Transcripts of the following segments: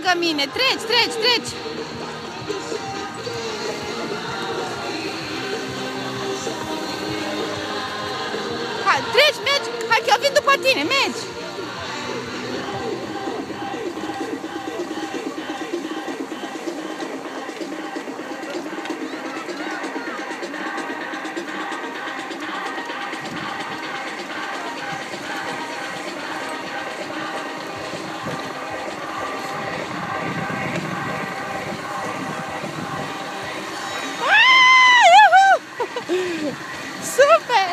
lângă mine. Treci, treci, treci. Hai, treci, mergi. Hai că eu vin după tine, mergi. Super!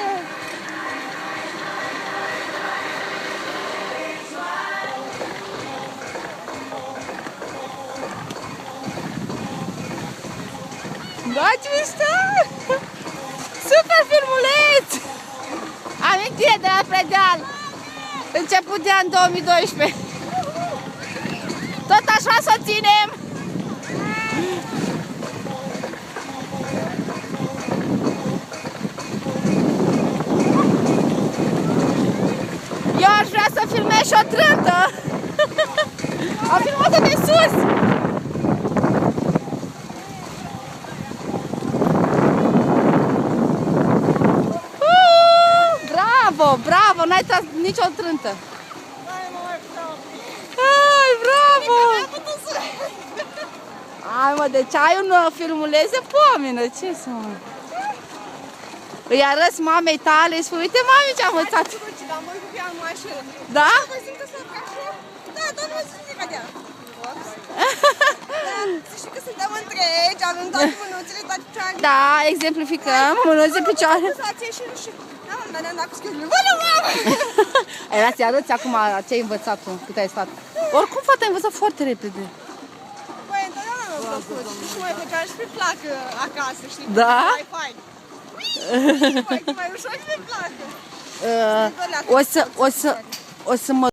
Da, ce mișto! Super filmuleț! Amintire de la Predeal! Început de an 2012. Tot așa să o ținem! Eu aș vrea să filmez și o trântă. Am filmat-o de sus. Bravo, bravo, n-ai tras nicio trântă. Hai, bravo. Hai mă, deci ai un filmuleț de pomină, ce să mă. Îi arăți mamei tale, îi spui, uite mami ce am învățat. Da? Da, dar nu știu nimic de ea. Să știi că suntem întregi, avem toate mânuțele, toate picioarele. Da, exemplificăm, mânuțe, picioare. Da, mă, ne-am dat cu schiurile. Vă nu, mamă! Ai, lasă-i arăți acum ce ai învățat tu, cât ai stat. Oricum, fata, ai învățat foarte repede. Băi, întotdeauna mi-a plăcut. Și mai făceam și pe plac acasă, știi? Da? Mai fain. Mai ușor și pe placă. O să mă